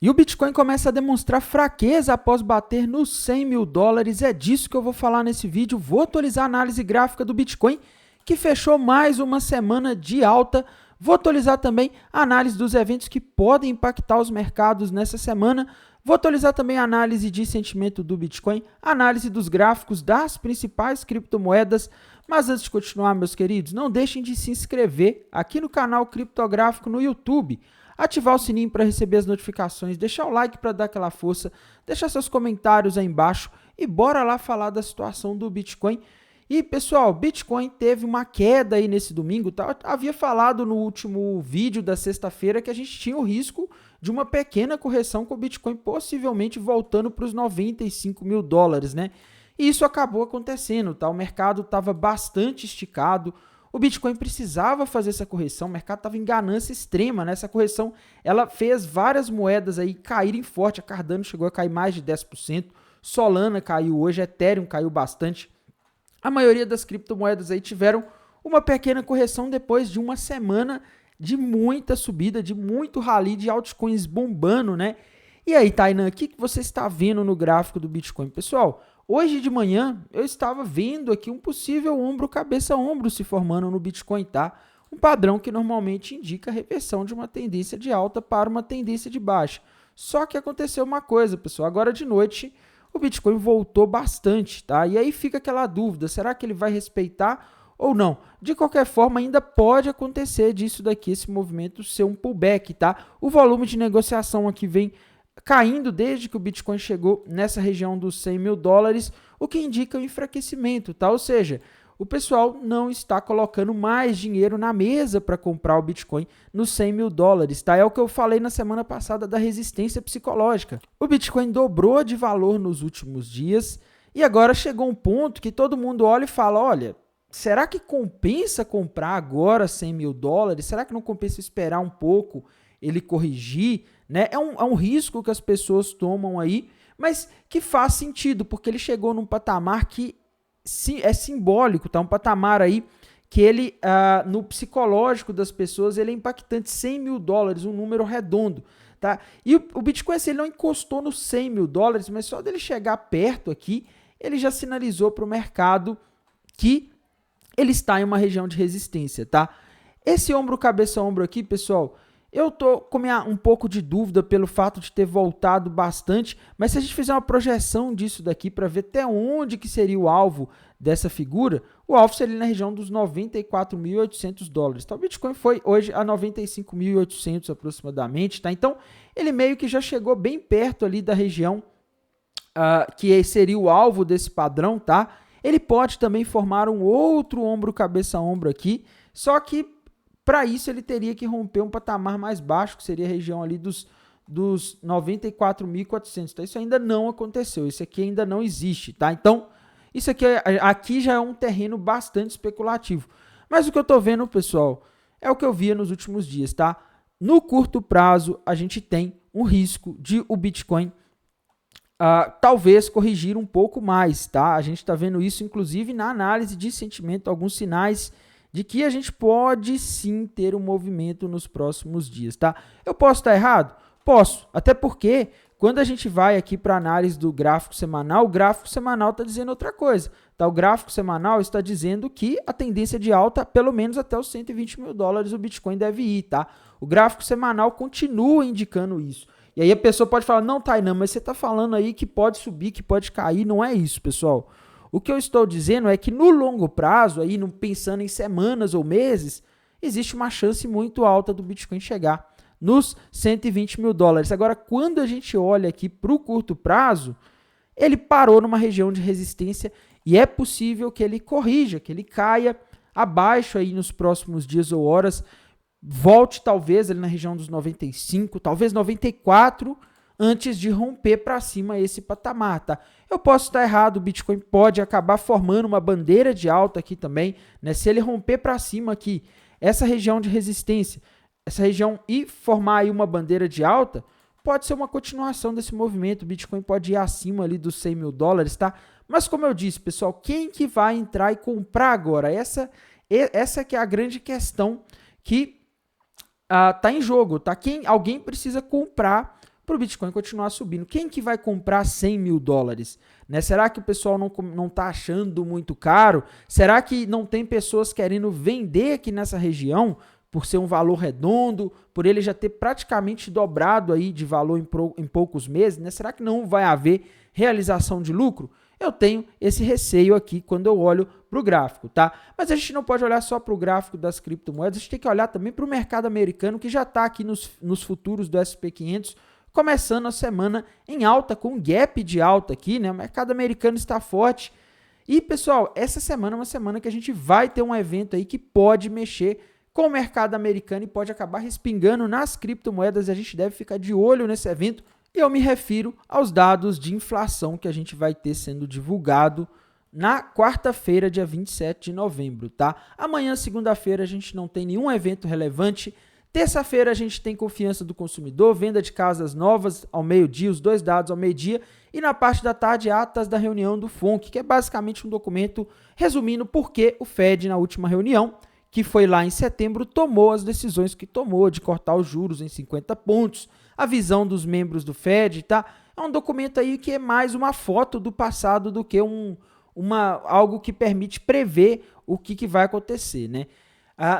E o Bitcoin começa a demonstrar fraqueza após bater nos 100 mil dólares. É disso que eu vou falar nesse vídeo. Vou atualizar a análise gráfica do Bitcoin, que fechou mais uma semana de alta. Vou atualizar também a análise dos eventos que podem impactar os mercados nessa semana. Vou atualizar também a análise de sentimento do Bitcoin, análise dos gráficos das principais criptomoedas. Mas antes de continuar, meus queridos, não deixem de se inscrever aqui no canal Criptográfico no YouTube. Ativar o sininho para receber as notificações, deixar o like para dar aquela força, deixar seus comentários aí embaixo e bora lá falar da situação do Bitcoin. E pessoal, Bitcoin teve uma queda aí nesse domingo, tá? Eu havia falado no último vídeo da sexta-feira que a gente tinha o risco de uma pequena correção com o Bitcoin possivelmente voltando para os 95 mil dólares, né? E isso acabou acontecendo, tá? O mercado estava bastante esticado. O Bitcoin precisava fazer essa correção, o mercado estava em ganância extrema, né? Essa correção, ela fez várias moedas aí caírem forte, a Cardano chegou a cair mais de 10%, Solana caiu hoje, Ethereum caiu bastante. A maioria das criptomoedas aí tiveram uma pequena correção depois de uma semana de muita subida, de muito rally de altcoins bombando, né? E aí, Tainan, o que você está vendo no gráfico do Bitcoin? Pessoal, hoje de manhã eu estava vendo aqui um possível ombro, cabeça, ombro se formando no Bitcoin, tá? Um padrão que normalmente indica a reversão de uma tendência de alta para uma tendência de baixa. Só que aconteceu uma coisa, pessoal, agora de noite o Bitcoin voltou bastante, tá? E aí fica aquela dúvida, será que ele vai respeitar ou não? De qualquer forma, ainda pode acontecer disso daqui, esse movimento ser um pullback, tá? O volume de negociação aqui vem caindo desde que o Bitcoin chegou nessa região dos 100 mil dólares, o que indica o enfraquecimento, tá? Ou seja, o pessoal não está colocando mais dinheiro na mesa para comprar o Bitcoin nos 100 mil dólares, tá? É o que eu falei na semana passada da resistência psicológica. O Bitcoin dobrou de valor nos últimos dias e agora chegou um ponto que todo mundo olha e fala, olha, será que compensa comprar agora 100 mil dólares? Será que não compensa esperar um pouco ele corrigir? Né? É um risco que as pessoas tomam aí, mas que faz sentido, porque ele chegou num patamar que é simbólico, tá? Um patamar aí que ele, no psicológico das pessoas, ele é impactante, 100 mil dólares, um número redondo, tá? E o Bitcoin, assim, ele não encostou nos 100 mil dólares, mas só dele chegar perto aqui, ele já sinalizou para o mercado que ele está em uma região de resistência, tá? Esse ombro, cabeça, ombro aqui, pessoal, eu tô com um pouco de dúvida pelo fato de ter voltado bastante, mas se a gente fizer uma projeção disso daqui para ver até onde que seria o alvo dessa figura, o alvo seria na região dos 94.800 dólares. Tá? O Bitcoin foi hoje a 95.800 aproximadamente, tá? Então ele meio que já chegou bem perto ali da região que seria o alvo desse padrão, tá? Ele pode também formar um outro ombro, cabeça, ombro aqui, só que para isso, ele teria que romper um patamar mais baixo, que seria a região ali dos 94.400. Tá? Isso ainda não aconteceu, isso aqui ainda não existe. Tá? Então, isso aqui já é um terreno bastante especulativo. Mas o que eu estou vendo, pessoal, é o que eu via nos últimos dias. Tá? No curto prazo, a gente tem um risco de o Bitcoin talvez corrigir um pouco mais. Tá? A gente está vendo isso, inclusive, na análise de sentimento, alguns sinais de que a gente pode sim ter um movimento nos próximos dias, tá? Eu posso estar errado? Posso, até porque quando a gente vai aqui para a análise do gráfico semanal, o gráfico semanal está dizendo outra coisa, tá? O gráfico semanal está dizendo que a tendência de alta, pelo menos até os 120 mil dólares, o Bitcoin deve ir, tá? O gráfico semanal continua indicando isso. E aí a pessoa pode falar, não, Tainan, mas você está falando aí que pode subir, que pode cair, não é isso, pessoal. O que eu estou dizendo é que no longo prazo, aí, pensando em semanas ou meses, existe uma chance muito alta do Bitcoin chegar nos 120 mil dólares. Agora, quando a gente olha aqui para o curto prazo, ele parou numa região de resistência e é possível que ele corrija, que ele caia abaixo aí nos próximos dias ou horas, volte talvez ali na região dos 95, talvez 94, antes de romper para cima esse patamar, tá? Eu posso estar errado, o Bitcoin pode acabar formando uma bandeira de alta aqui também, né? Se ele romper para cima aqui, essa região de resistência, essa região e formar aí uma bandeira de alta, pode ser uma continuação desse movimento, o Bitcoin pode ir acima ali dos 100 mil dólares, tá? Mas como eu disse, pessoal, quem que vai entrar e comprar agora? Essa que é a grande questão que tá em jogo, tá? Alguém precisa comprar para o Bitcoin continuar subindo. Quem que vai comprar 100 mil dólares? Né? Será que o pessoal não está achando muito caro? Será que não tem pessoas querendo vender aqui nessa região por ser um valor redondo, por ele já ter praticamente dobrado aí de valor em poucos meses? Né? Será que não vai haver realização de lucro? Eu tenho esse receio aqui quando eu olho para o gráfico, tá? Mas a gente não pode olhar só para o gráfico das criptomoedas, a gente tem que olhar também para o mercado americano, que já está aqui nos futuros do SP500, começando a semana em alta, com um gap de alta aqui, né? O mercado americano está forte. E, pessoal, essa semana é uma semana que a gente vai ter um evento aí que pode mexer com o mercado americano e pode acabar respingando nas criptomoedas, e a gente deve ficar de olho nesse evento. E eu me refiro aos dados de inflação que a gente vai ter sendo divulgado na quarta-feira, dia 27 de novembro, tá? Amanhã, segunda-feira, a gente não tem nenhum evento relevante. Terça-feira, a gente tem confiança do consumidor, venda de casas novas ao meio-dia, os dois dados ao meio-dia. E na parte da tarde, atas da reunião do FONC, que é basicamente um documento resumindo por que o Fed, na última reunião, que foi lá em setembro, tomou as decisões que tomou de cortar os juros em 50 pontos, a visão dos membros do Fed, tá? É um documento aí que é mais uma foto do passado do que algo que permite prever o que vai acontecer, né?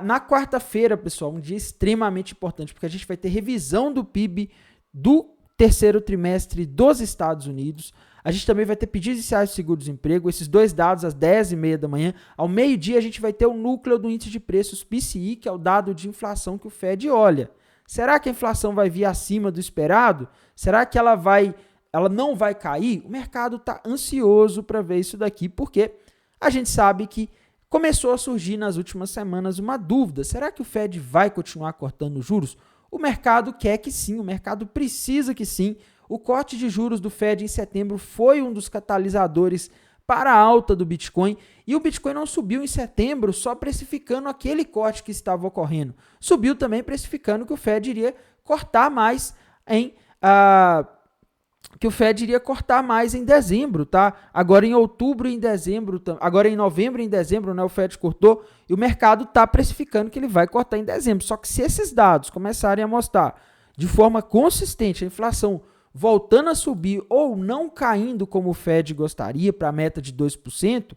Na quarta-feira, pessoal, um dia extremamente importante, porque a gente vai ter revisão do PIB do terceiro trimestre dos Estados Unidos. A gente também vai ter pedidos iniciais de seguro-desemprego, esses dois dados às 10h30 da manhã. Ao meio-dia, a gente vai ter o núcleo do índice de preços PCI, que é o dado de inflação que o Fed olha. Será que a inflação vai vir acima do esperado? Será que ela não vai cair? O mercado está ansioso para ver isso daqui, porque a gente sabe que começou a surgir nas últimas semanas uma dúvida. Será que o Fed vai continuar cortando juros? O mercado quer que sim, o mercado precisa que sim. O corte de juros do Fed em setembro foi um dos catalisadores para a alta do Bitcoin, e o Bitcoin não subiu em setembro só precificando aquele corte que estava ocorrendo. Subiu também precificando que o Fed iria cortar mais em dezembro, tá? Agora em outubro e em dezembro, agora em novembro e em dezembro, né, o Fed cortou, e o mercado está precificando que ele vai cortar em dezembro. Só que se esses dados começarem a mostrar de forma consistente a inflação voltando a subir ou não caindo como o Fed gostaria para a meta de 2%,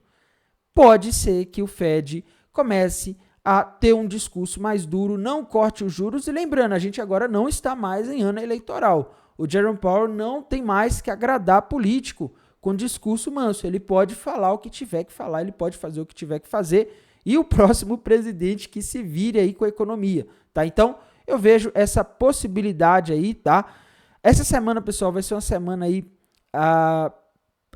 pode ser que o Fed comece a ter um discurso mais duro, não corte os juros. E lembrando, a gente agora não está mais em ano eleitoral. O Jerome Powell não tem mais que agradar político com discurso manso. Ele pode falar o que tiver que falar, ele pode fazer o que tiver que fazer, e o próximo presidente que se vire aí com a economia, tá? Então, eu vejo essa possibilidade aí, tá? Essa semana, pessoal, vai ser uma semana aí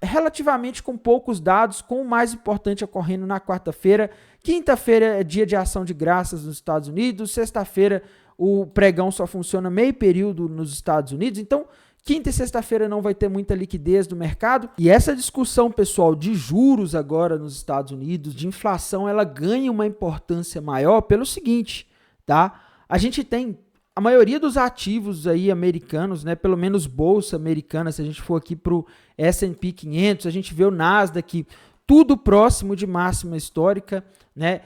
relativamente com poucos dados, com o mais importante ocorrendo na quarta-feira. Quinta-feira é dia de ação de graças nos Estados Unidos. Sexta-feira o pregão só funciona meio período nos Estados Unidos. Então, quinta e sexta-feira não vai ter muita liquidez do mercado. E essa discussão, pessoal, de juros agora nos Estados Unidos, de inflação, ela ganha uma importância maior pelo seguinte, tá? A gente tem a maioria dos ativos aí americanos, né, pelo menos bolsa americana, se a gente for aqui para o S&P 500, a gente vê o Nasdaq, tudo próximo de máxima histórica, né?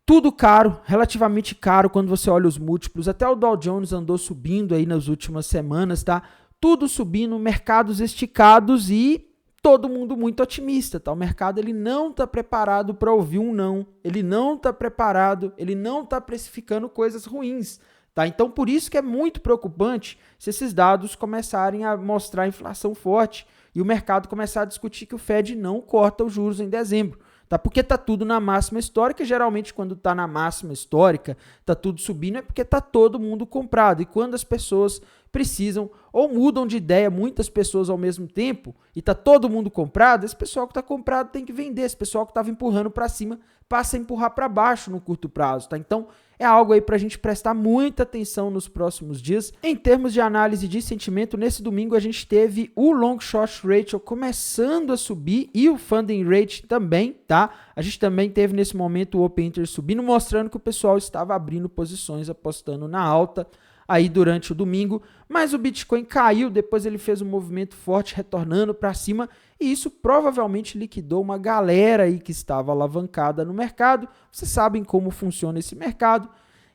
Tudo caro, relativamente caro quando você olha os múltiplos. Até o Dow Jones andou subindo aí nas últimas semanas, tá? Tudo subindo, mercados esticados e todo mundo muito otimista, tá? O mercado ele não está preparado para ouvir um não, ele não está preparado, ele não está precificando coisas ruins. Tá? Então, por isso que é muito preocupante se esses dados começarem a mostrar inflação forte e o mercado começar a discutir que o Fed não corta os juros em dezembro. Tá? Porque está tudo na máxima histórica. Geralmente, quando está na máxima histórica, está tudo subindo, é porque está todo mundo comprado. E quando as pessoas precisam ou mudam de ideia, muitas pessoas ao mesmo tempo, e está todo mundo comprado, esse pessoal que está comprado tem que vender. Esse pessoal que estava empurrando para cima passa a empurrar para baixo no curto prazo. Tá? Então, é algo aí para a gente prestar muita atenção nos próximos dias. Em termos de análise de sentimento, nesse domingo a gente teve o Long Short Ratio começando a subir e o Funding Rate também, tá? A gente também teve nesse momento o Open Interest subindo, mostrando que o pessoal estava abrindo posições, apostando na alta aí durante o domingo, mas o Bitcoin caiu, depois ele fez um movimento forte retornando para cima, e isso provavelmente liquidou uma galera aí que estava alavancada no mercado. Vocês sabem como funciona esse mercado,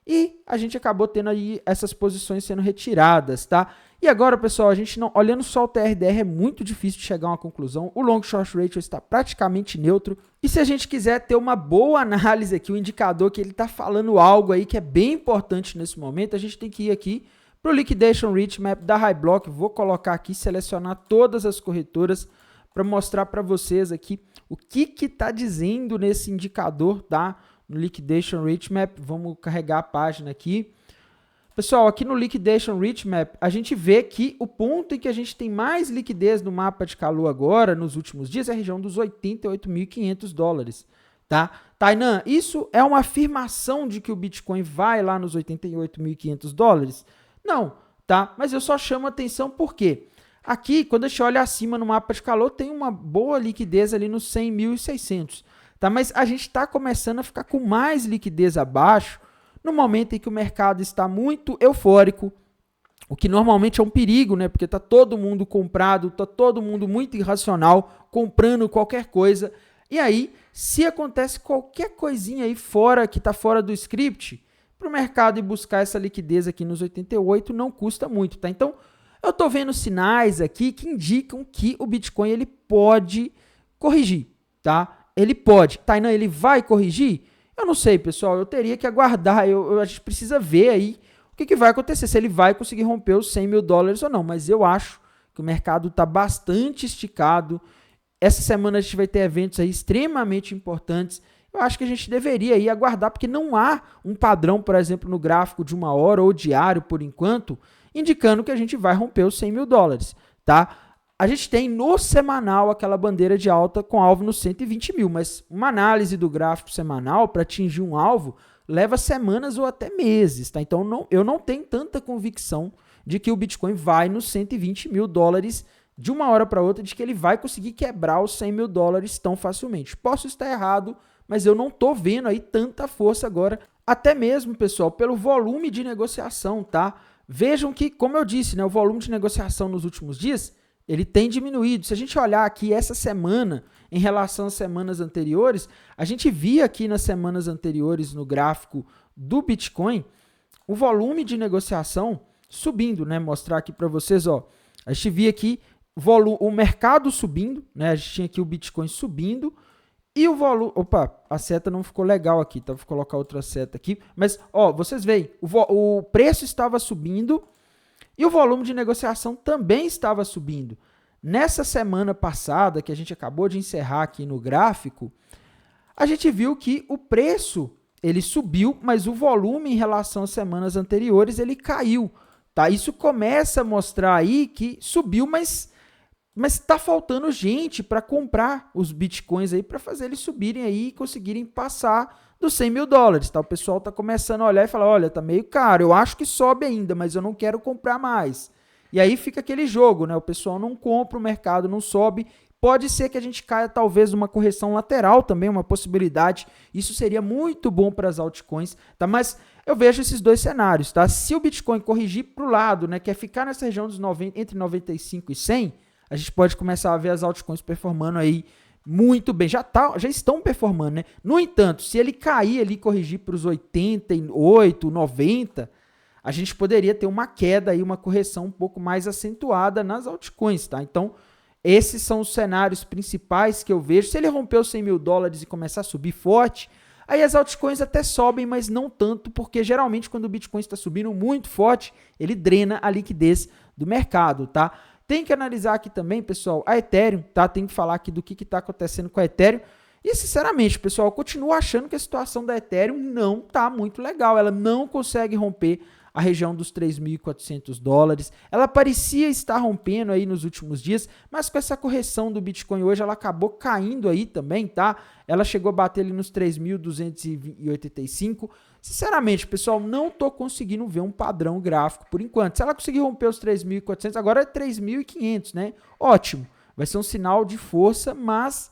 e a gente acabou tendo aí essas posições sendo retiradas, tá? E agora, pessoal, a gente não, olhando só o TRDR é muito difícil de chegar a uma conclusão. O long short ratio está praticamente neutro. E se a gente quiser ter uma boa análise aqui, o indicador que ele está falando algo aí que é bem importante nesse momento, a gente tem que ir aqui para o Liquidation Rate Map da HighBlock. Vou colocar aqui, selecionar todas as corretoras para mostrar para vocês aqui o que está dizendo nesse indicador, tá? No Liquidation Rate Map, vamos carregar a página aqui. Pessoal, aqui no Liquidation Rate Map, a gente vê que o ponto em que a gente tem mais liquidez no mapa de calor agora, nos últimos dias, é a região dos 88.500 dólares, tá? Tainan, isso é uma afirmação de que o Bitcoin vai lá nos 88.500 dólares? Não, tá? Mas eu só chamo atenção porque aqui, quando a gente olha acima no mapa de calor, tem uma boa liquidez ali nos 100.600, tá? Mas a gente está começando a ficar com mais liquidez abaixo, no momento em que o mercado está muito eufórico, o que normalmente é um perigo, né? Porque está todo mundo comprado, está todo mundo muito irracional, comprando qualquer coisa. E aí, se acontece qualquer coisinha aí fora, que está fora do script, para o mercado ir buscar essa liquidez aqui nos 88 não custa muito, tá? Então, eu estou vendo sinais aqui que indicam que o Bitcoin ele pode corrigir, tá? Ele pode. Tainan, ele vai corrigir? Eu não sei, pessoal, eu teria que aguardar, a gente precisa ver aí o que vai acontecer, se ele vai conseguir romper os 100 mil dólares ou não, mas eu acho que o mercado está bastante esticado. Essa semana a gente vai ter eventos aí extremamente importantes, eu acho que a gente deveria aí aguardar, porque não há um padrão, por exemplo, no gráfico de 1 hora ou diário, por enquanto, indicando que a gente vai romper os 100 mil dólares, tá? A gente tem no semanal aquela bandeira de alta com alvo nos 120 mil, mas uma análise do gráfico semanal para atingir um alvo leva semanas ou até meses, tá? Então eu não tenho tanta convicção de que o Bitcoin vai nos 120 mil dólares de uma hora para outra, de que ele vai conseguir quebrar os 100 mil dólares tão facilmente. Posso estar errado, mas eu não estou vendo aí tanta força agora, até mesmo, pessoal, pelo volume de negociação, tá? Vejam que, como eu disse, né, o volume de negociação nos últimos dias ele tem diminuído. Se a gente olhar aqui essa semana em relação às semanas anteriores, a gente via aqui nas semanas anteriores no gráfico do Bitcoin o volume de negociação subindo, né? Mostrar aqui para vocês, ó. A gente via aqui o mercado subindo, né? A gente tinha aqui o Bitcoin subindo e o volume... Opa, a seta não ficou legal aqui, tá? Vou colocar outra seta aqui. Mas, ó, vocês veem, o preço estava subindo e o volume de negociação também estava subindo. Nessa semana passada, que a gente acabou de encerrar aqui no gráfico, a gente viu que o preço ele subiu, mas o volume em relação às semanas anteriores ele caiu. Tá? Isso começa a mostrar aí que subiu, mas está faltando gente para comprar os bitcoins aí para fazer eles subirem aí e conseguirem passar dos 100 mil dólares, tá? O pessoal tá começando a olhar e falar, olha, tá meio caro, eu acho que sobe ainda, mas eu não quero comprar mais. E aí fica aquele jogo, né? O pessoal não compra, o mercado não sobe, pode ser que a gente caia talvez numa correção lateral também, uma possibilidade, isso seria muito bom para as altcoins, tá? Mas eu vejo esses dois cenários, tá? Se o Bitcoin corrigir para o lado, né, que é ficar nessa região dos 90, entre 95 e 100, a gente pode começar a ver as altcoins performando aí muito bem, já estão performando, né? No entanto, se ele cair ali, corrigir para os 88, 90, a gente poderia ter uma queda aí, uma correção um pouco mais acentuada nas altcoins, tá? Então, esses são os cenários principais que eu vejo. Se ele romper os 100 mil dólares e começar a subir forte, aí as altcoins até sobem, mas não tanto, porque geralmente quando o Bitcoin está subindo muito forte, ele drena a liquidez do mercado, tá? Tem que analisar aqui também, pessoal, a Ethereum, tá? Tem que falar aqui do que está acontecendo com a Ethereum. E, sinceramente, pessoal, eu continuo achando que a situação da Ethereum não tá muito legal. Ela não consegue romper a região dos 3.400 dólares. Ela parecia estar rompendo aí nos últimos dias, mas com essa correção do Bitcoin hoje, ela acabou caindo aí também, tá? Ela chegou a bater ali nos 3.285. Sinceramente, pessoal, não tô conseguindo ver um padrão gráfico por enquanto. Se ela conseguir romper os 3.400, agora é 3.500, né? Ótimo. Vai ser um sinal de força, mas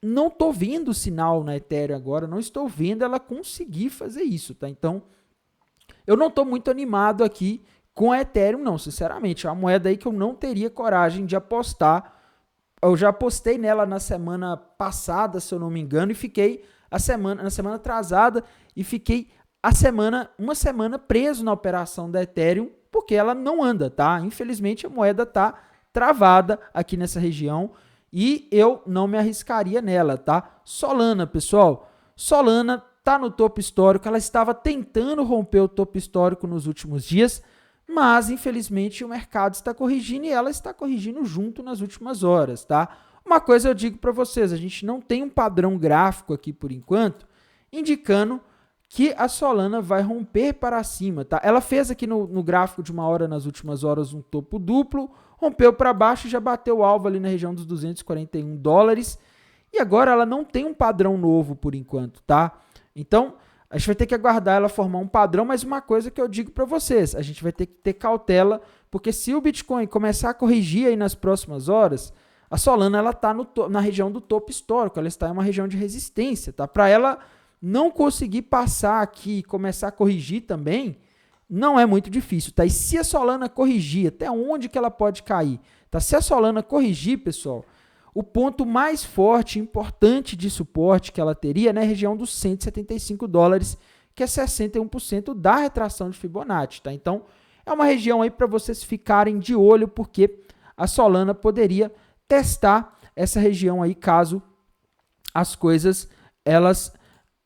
não tô vendo o sinal na Ethereum agora, não estou vendo ela conseguir fazer isso, tá? Então, eu não estou muito animado aqui com a Ethereum, não, sinceramente. É uma moeda aí que eu não teria coragem de apostar. Eu já apostei nela na semana passada, se eu não me engano, e fiquei na semana atrasada, e fiquei uma semana preso na operação da Ethereum, porque ela não anda, tá? Infelizmente a moeda tá travada aqui nessa região e eu não me arriscaria nela, tá? Solana, pessoal, Solana tá no topo histórico, ela estava tentando romper o topo histórico nos últimos dias, mas infelizmente o mercado está corrigindo e ela está corrigindo junto nas últimas horas, tá? Uma coisa eu digo para vocês, a gente não tem um padrão gráfico aqui por enquanto, indicando que a Solana vai romper para cima, tá? Ela fez aqui no gráfico de uma hora nas últimas horas um topo duplo, rompeu para baixo e já bateu o alvo ali na região dos 241 dólares. E agora ela não tem um padrão novo por enquanto, tá? Então, a gente vai ter que aguardar ela formar um padrão, mas uma coisa que eu digo para vocês, a gente vai ter que ter cautela, porque se o Bitcoin começar a corrigir aí nas próximas horas, a Solana ela tá na região do topo histórico, ela está em uma região de resistência, tá? Para ela não conseguir passar aqui e começar a corrigir também, não é muito difícil, tá? E se a Solana corrigir, até onde que ela pode cair? Tá? Se a Solana corrigir, pessoal, o ponto mais forte, importante de suporte que ela teria é na região dos 175 dólares, que é 61% da retração de Fibonacci, tá? Então, é uma região aí para vocês ficarem de olho, porque a Solana poderia testar essa região aí, caso as coisas, elas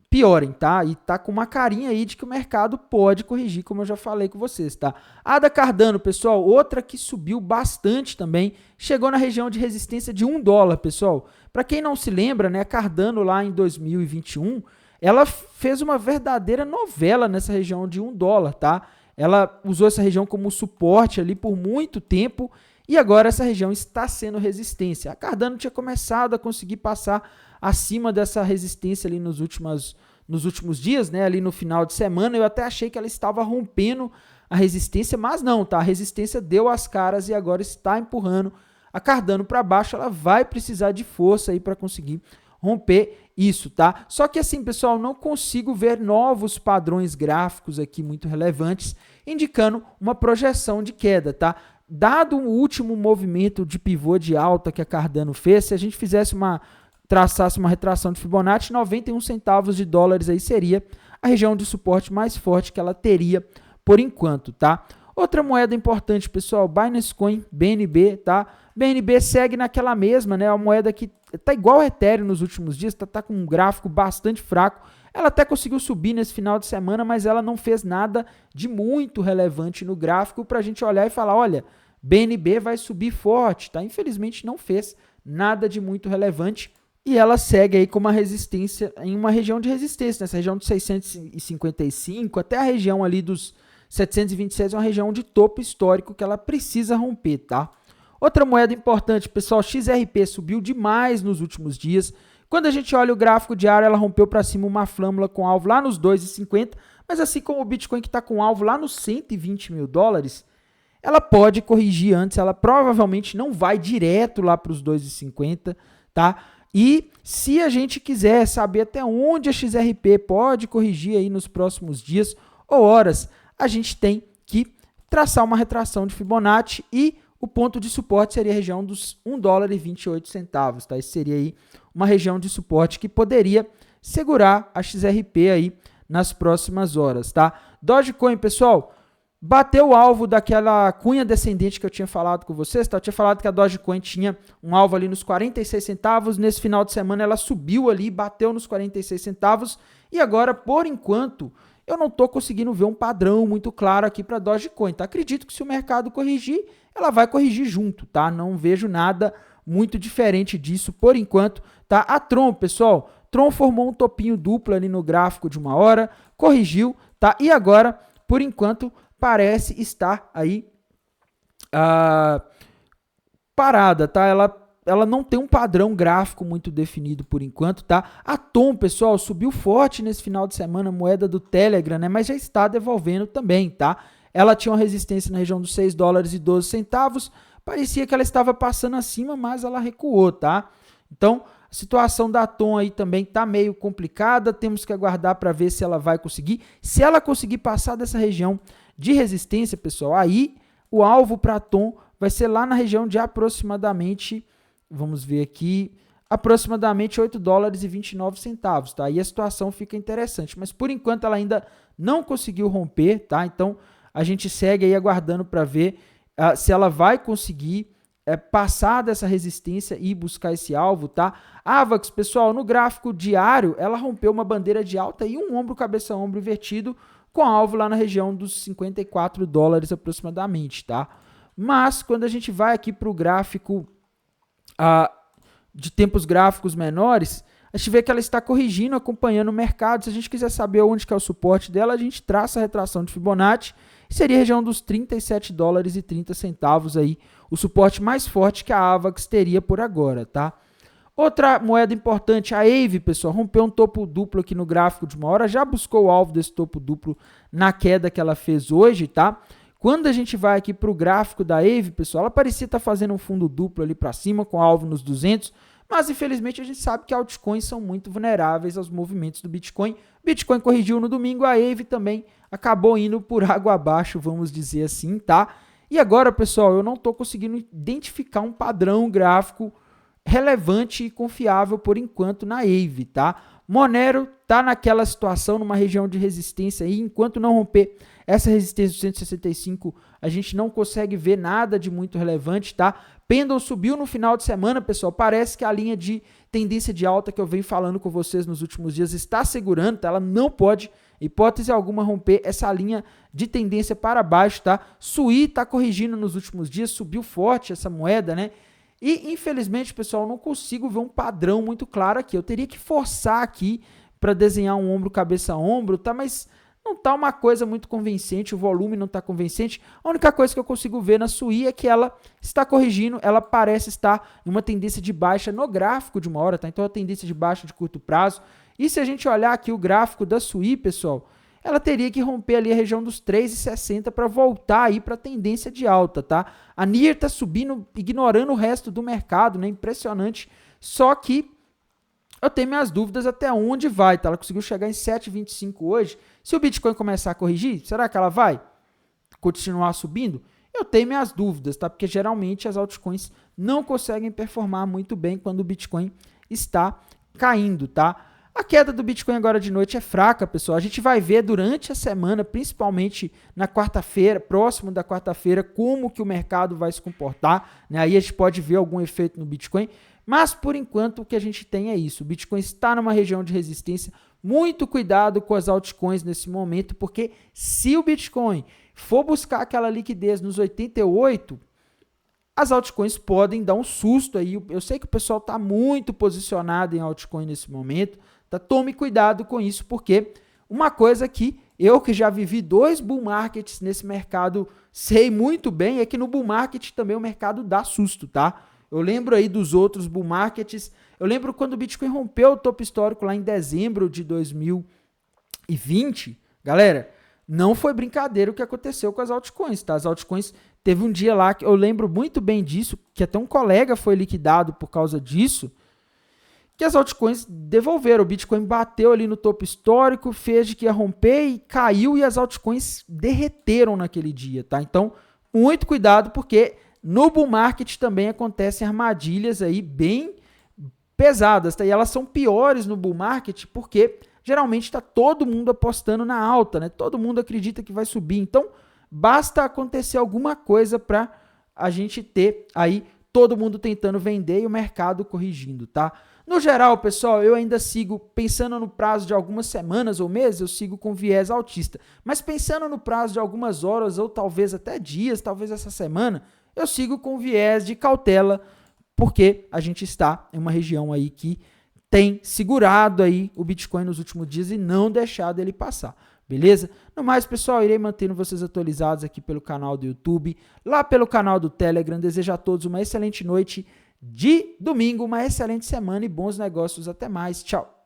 piorem, tá? E tá com uma carinha aí de que o mercado pode corrigir, como eu já falei com vocês, tá? ADA Cardano, pessoal, outra que subiu bastante também, chegou na região de resistência de $1, pessoal. Para quem não se lembra, né, a Cardano lá em 2021, ela fez uma verdadeira novela nessa região de $1, tá? Ela usou essa região como suporte ali por muito tempo e agora essa região está sendo resistência. A Cardano tinha começado a conseguir passar acima dessa resistência ali nos últimos dias, né, ali no final de semana. Eu até achei que ela estava rompendo a resistência, mas não, tá? A resistência deu as caras e agora está empurrando a Cardano para baixo. Ela vai precisar de força aí para conseguir romper isso, tá? Só que assim, pessoal, não consigo ver novos padrões gráficos aqui muito relevantes indicando uma projeção de queda, tá? Dado o último movimento de pivô de alta que a Cardano fez, se a gente traçasse uma retração de Fibonacci, 91 centavos de dólares aí seria a região de suporte mais forte que ela teria por enquanto, tá? Outra moeda importante, pessoal, Binance Coin, BNB, tá? BNB segue naquela mesma, né? A moeda que tá igual a Ethereum nos últimos dias, tá com um gráfico bastante fraco. Ela até conseguiu subir nesse final de semana, mas ela não fez nada de muito relevante no gráfico pra gente olhar e falar, olha, BNB vai subir forte, tá? Infelizmente não fez nada de muito relevante. E ela segue aí com uma resistência, em uma região de resistência, nessa região de 655 até a região ali dos 726, é uma região de topo histórico que ela precisa romper, tá? Outra moeda importante, pessoal, XRP subiu demais nos últimos dias. Quando a gente olha o gráfico diário, ela rompeu para cima uma flâmula com alvo lá nos 2,50, mas assim como o Bitcoin que está com alvo lá nos 120 mil dólares, ela pode corrigir antes, ela provavelmente não vai direto lá para os 2,50, tá? E se a gente quiser saber até onde a XRP pode corrigir aí nos próximos dias ou horas, a gente tem que traçar uma retração de Fibonacci e o ponto de suporte seria a região dos $1,28, tá? Esse seria aí uma região de suporte que poderia segurar a XRP aí nas próximas horas, tá? Dogecoin, pessoal, bateu o alvo daquela cunha descendente que eu tinha falado com vocês, tá? Eu tinha falado que a Dogecoin tinha um alvo ali nos 46 centavos, nesse final de semana ela subiu ali, bateu nos 46 centavos, e agora, por enquanto, eu não estou conseguindo ver um padrão muito claro aqui para a Dogecoin, tá? Acredito que se o mercado corrigir, ela vai corrigir junto, tá? Não vejo nada muito diferente disso por enquanto, tá? A Tron, pessoal, Tron formou um topinho duplo ali no gráfico de uma hora, corrigiu, tá? E agora, por enquanto, parece estar aí parada, tá? Ela não tem um padrão gráfico muito definido por enquanto, tá? A Tom, pessoal, subiu forte nesse final de semana, moeda do Telegram, né? Mas já está devolvendo também, tá? Ela tinha uma resistência na região dos $6,12, parecia que ela estava passando acima, mas ela recuou, tá? Então, a situação da Tom aí também tá meio complicada, temos que aguardar para ver se ela vai conseguir. Se ela conseguir passar dessa região de resistência, pessoal, aí o alvo para a Tom vai ser lá na região de aproximadamente, vamos ver aqui, aproximadamente 8 dólares e 29 centavos, tá? Aí a situação fica interessante, mas por enquanto ela ainda não conseguiu romper, tá? Então a gente segue aí aguardando para ver se ela vai conseguir passar dessa resistência e buscar esse alvo, tá? AVAX, pessoal, no gráfico diário, ela rompeu uma bandeira de alta e um ombro, cabeça, ombro invertido, com alvo lá na região dos 54 dólares aproximadamente, tá? Mas quando a gente vai aqui para o gráfico de tempos gráficos menores, a gente vê que ela está corrigindo, acompanhando o mercado. Se a gente quiser saber onde que é o suporte dela, a gente traça a retração de Fibonacci, e seria a região dos 37 dólares e 30 centavos aí, o suporte mais forte que a AVAX teria por agora, tá? Outra moeda importante, a AVE, pessoal, rompeu um topo duplo aqui no gráfico de uma hora, já buscou o alvo desse topo duplo na queda que ela fez hoje, tá? Quando a gente vai aqui para o gráfico da AVE, pessoal, ela parecia estar fazendo um fundo duplo ali para cima, com alvo nos 200, mas infelizmente a gente sabe que altcoins são muito vulneráveis aos movimentos do Bitcoin. Bitcoin corrigiu no domingo, a AVE também acabou indo por água abaixo, vamos dizer assim, tá? E agora, pessoal, eu não estou conseguindo identificar um padrão gráfico relevante e confiável por enquanto na AVE, tá? Monero tá naquela situação, numa região de resistência aí, enquanto não romper essa resistência de 165, a gente não consegue ver nada de muito relevante, tá? Pendle subiu no final de semana, pessoal, parece que a linha de tendência de alta que eu venho falando com vocês nos últimos dias está segurando, tá? Ela não pode, hipótese alguma, romper essa linha de tendência para baixo, tá? Sui tá corrigindo nos últimos dias, subiu forte essa moeda, né? E, infelizmente, pessoal, eu não consigo ver um padrão muito claro aqui. Eu teria que forçar aqui para desenhar um ombro, cabeça, ombro, tá? Mas não tá uma coisa muito convincente, o volume não tá convincente. A única coisa que eu consigo ver na Sui é que ela está corrigindo, ela parece estar em uma tendência de baixa no gráfico de uma hora, tá? Então, é uma tendência de baixa de curto prazo. E se a gente olhar aqui o gráfico da Sui, pessoal, ela teria que romper ali a região dos 3,60 para voltar aí para a tendência de alta, tá? A NIR tá subindo, ignorando o resto do mercado, né? Impressionante. Só que eu tenho minhas dúvidas até onde vai, tá? Ela conseguiu chegar em 7,25 hoje. Se o Bitcoin começar a corrigir, será que ela vai continuar subindo? Eu tenho minhas dúvidas, tá? Porque geralmente as altcoins não conseguem performar muito bem quando o Bitcoin está caindo, tá? A queda do Bitcoin agora de noite é fraca, pessoal. A gente vai ver durante a semana, principalmente na quarta-feira, próximo da quarta-feira, como que o mercado vai se comportar, né? Aí a gente pode ver algum efeito no Bitcoin, mas por enquanto o que a gente tem é isso. O Bitcoin está numa região de resistência. Muito cuidado com as altcoins nesse momento, porque se o Bitcoin for buscar aquela liquidez nos 88, as altcoins podem dar um susto aí. Eu sei que o pessoal está muito posicionado em altcoin nesse momento, tá? Tome cuidado com isso, porque uma coisa que eu que já vivi 2 bull markets nesse mercado sei muito bem é que no bull market também o mercado dá susto, tá? Eu lembro aí dos outros bull markets, eu lembro quando o Bitcoin rompeu o topo histórico lá em dezembro de 2020, galera, não foi brincadeira o que aconteceu com as altcoins, tá? As altcoins, teve um dia lá que eu lembro muito bem disso, que até um colega foi liquidado por causa disso, que as altcoins devolveram. O Bitcoin bateu ali no topo histórico, fez de que ia romper e caiu, e as altcoins derreteram naquele dia, tá? Então, muito cuidado, porque no bull market também acontecem armadilhas aí bem pesadas, tá? E elas são piores no bull market porque geralmente está todo mundo apostando na alta, né? Todo mundo acredita que vai subir. Então, basta acontecer alguma coisa para a gente ter aí todo mundo tentando vender e o mercado corrigindo, tá? No geral, pessoal, eu ainda sigo pensando no prazo de algumas semanas ou meses, eu sigo com viés altista. Mas pensando no prazo de algumas horas ou talvez até dias, talvez essa semana, eu sigo com viés de cautela, porque a gente está em uma região aí que tem segurado aí o Bitcoin nos últimos dias e não deixado ele passar, beleza? No mais, pessoal, irei mantendo vocês atualizados aqui pelo canal do YouTube, lá pelo canal do Telegram. Desejo a todos uma excelente noite de domingo, uma excelente semana e bons negócios. Até mais, tchau!